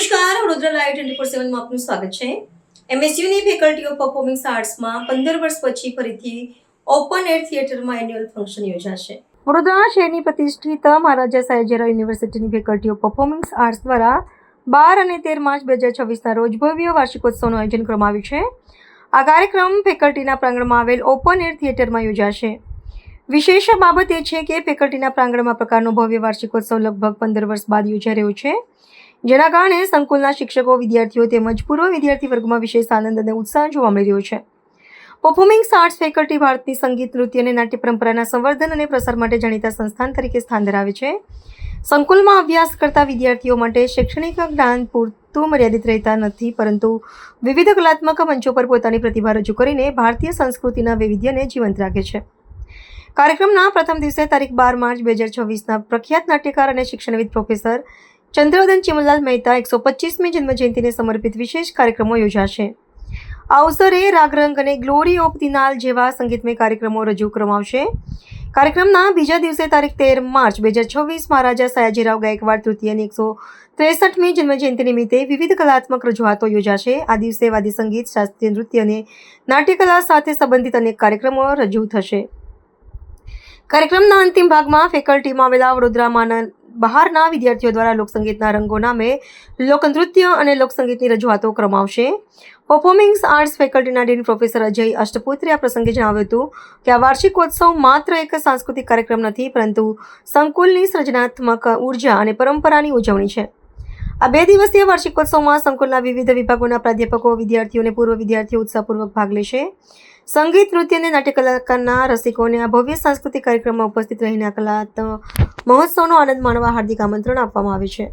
નમસ્કાર, વડોદરા લાઈવ 24/7 માં આપનું સ્વાગત છે. એમએસયુની ફેકલ્ટી ઓફ પરફોર્મિંગ આર્ટ્સમાં 15 વર્ષ પછી ફરીથી ઓપન એર થિયેટરમાં એન્યુઅલ ફંક્શન યોજાશે. વડોદરા શહેરની પ્રતિષ્ઠિત મહારાજા સયાજીરાવ યુનિવર્સિટીની ફેકલ્ટી ઓફ પરફોર્મિંગ આર્ટ્સ દ્વારા 12 અને 13 માર્ચ 2026ના રોજ ભવ્ય વાર્ષિકોત્સવનું આયોજન કરવામાં આવ્યું છે. આ કાર્યક્રમ ફેકલ્ટીના પ્રાંગણમાં આવેલ ઓપન એર થિયેટરમાં યોજાશે. વિશેષ બાબત એ છે કે ફેકલ્ટીના પ્રાંગણમાં પ્રકારનો ભવ્ય વાર્ષિકોત્સવ લગભગ 15 વર્ષ બાદ યોજાઈ રહ્યો છે, જેના કારણે સંકુલના શિક્ષકો, વિદ્યાર્થીઓ તેમજ પૂર્વ વિદ્યાર્થી વર્ગમાં વિશેષ આનંદ અને ઉત્સાહ જોવા મળી રહ્યો છે. પરફોર્મિંગ આર્ટ્સ ફેકલ્ટી ભારતની સંગીત, નૃત્ય અને નાટ્ય પરંપરાના સંવર્ધન અને પ્રસાર માટે જાણીતા સંસ્થાન તરીકે સ્થાન ધરાવે છે. સંકુલમાં અભ્યાસ કરતા વિદ્યાર્થીઓ માટે શૈક્ષણિક જ્ઞાન પૂરતું મર્યાદિત રહેતા નથી, પરંતુ વિવિધ કલાત્મક મંચો પર પોતાની પ્રતિભા રજૂ કરીને ભારતીય સંસ્કૃતિના વૈવિધ્યને જીવંત રાખે છે. કાર્યક્રમના પ્રથમ દિવસે તારીખ 12 માર્ચ 2026ના પ્રખ્યાત નાટ્યકાર અને શિક્ષણવિદ પ્રોફેસર ચંદ્રવદન ચીમનલાલ મહેતા 125મી જન્મજયંતિને સમર્પિત વિશેષ કાર્યક્રમો યોજાશે. આ અવસરે રાગરંગ અને ગ્લોરી ઓફ ધી નાલ જેવા સંગીતમય કાર્યક્રમો રજૂ કરવામાં આવશે. કાર્યક્રમના બીજા દિવસે તારીખ 13 માર્ચ 2026 મહારાજા સયાજીરાવ ગાયકવાડ તૃતીયની 163મી જન્મજયંતિ નિમિત્તે વિવિધ કલાત્મક રજૂઆતો યોજાશે. આ દિવસે વાદ્ય સંગીત, શાસ્ત્રીય નૃત્ય અને નાટ્યકલા સાથે સંબંધિત અનેક કાર્યક્રમો રજૂ થશે. કાર્યક્રમના અંતિમ ભાગમાં ફેકલ્ટીમાં આવેલા વડોદરામાંના બહારના વિદ્યાર્થીઓ દ્વારા લોકસંગીતના રંગો નામે લોકનૃત્ય અને લોકસંગીતની રજૂઆતો કરવામાં આવશે. પરફોર્મિંગ આર્ટ્સ ફેકલ્ટીના ડીન પ્રોફેસર અજય અષ્ટપુત્રે આ પ્રસંગે જણાવ્યું હતું કે આ વાર્ષિકોત્સવ માત્ર એક સાંસ્કૃતિક કાર્યક્રમ નથી, પરંતુ સંકુલની સર્જનાત્મક ઉર્જા અને પરંપરાની ઉજવણી છે. આ 2 દિવસીય વાર્ષિકોત્સવમાં સંકુલના વિવિધ વિભાગોના પ્રાધ્યાપકો, વિદ્યાર્થીઓ અને પૂર્વ વિદ્યાર્થીઓ ઉત્સાહપૂર્વક ભાગ લેશે. સંગીત, નૃત્ય અને નાટ્યકલાના રસિકોને આ ભવ્ય સાંસ્કૃતિક કાર્યક્રમમાં ઉપસ્થિત રહીને આ કલા મહોત્સવનો આનંદ માણવા હાર્દિક આમંત્રણ આપવામાં આવે છે.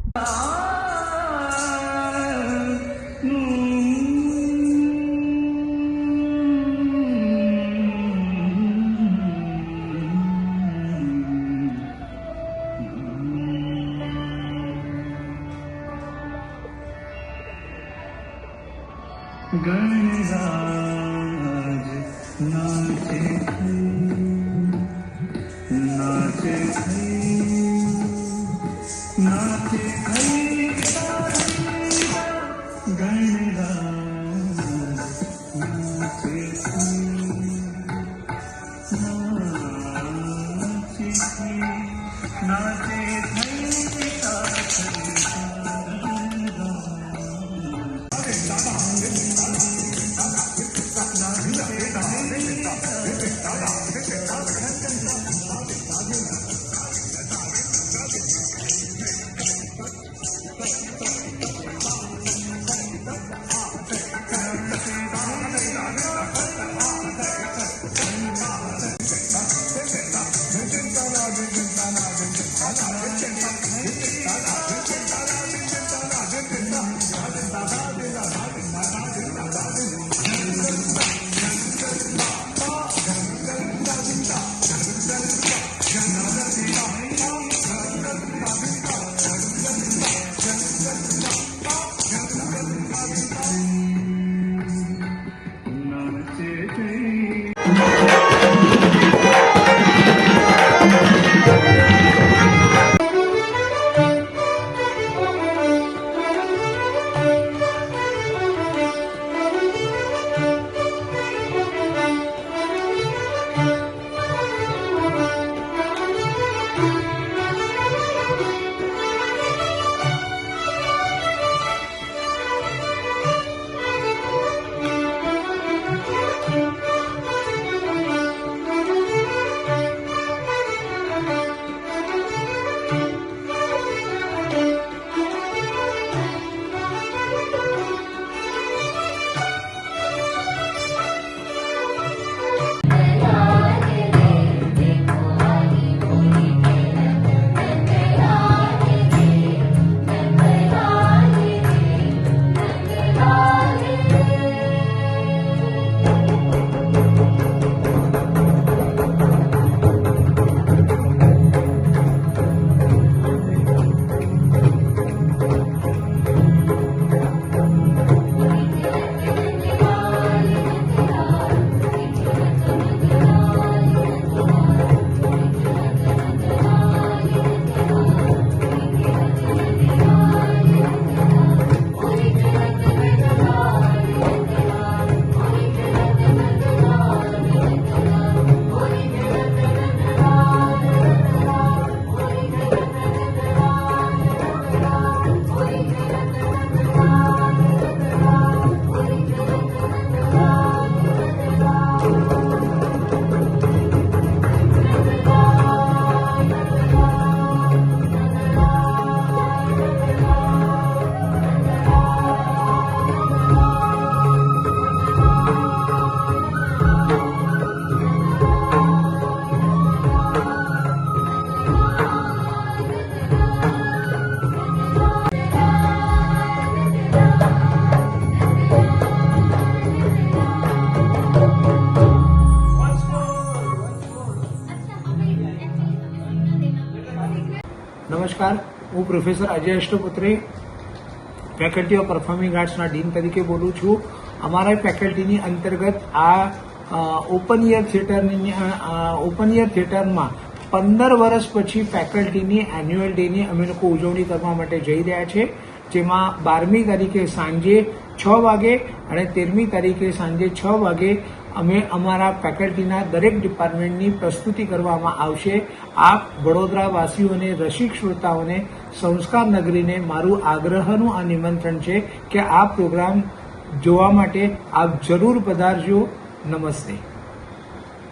નમસ્કાર, હું professor Ajay Ashtaputre faculty of performing આર્ટ્સના ડીન તરીકે બોલું છું. અમારા ફેકલ્ટીની અંતર્ગત આ ઓપન ઇયર થિયેટરમાં 15 વર્ષ પછી ફેકલ્ટીની એન્યુઅલ ડેની અમે લોકો ઉજવણી કરવા માટે જઈ રહ્યા છે, જેમાં 12મી તારીખે સાંજે 6 વાગે અને 13મી તારીખે સાંજે 6 વાગે અમે અમારા ફેકલ્ટીના દરેક ડિપાર્ટમેન્ટની પ્રસ્તુતિ કરવામાં આવશે. આપ વડોદરાવાસીઓને, રસિક શ્રોતાઓને, સંસ્કાર નગરીને મારું આગ્રહનું આ નિમંત્રણ છે કે આ પ્રોગ્રામ જોવા માટે આપ જરૂર પધારજો. નમસ્તે.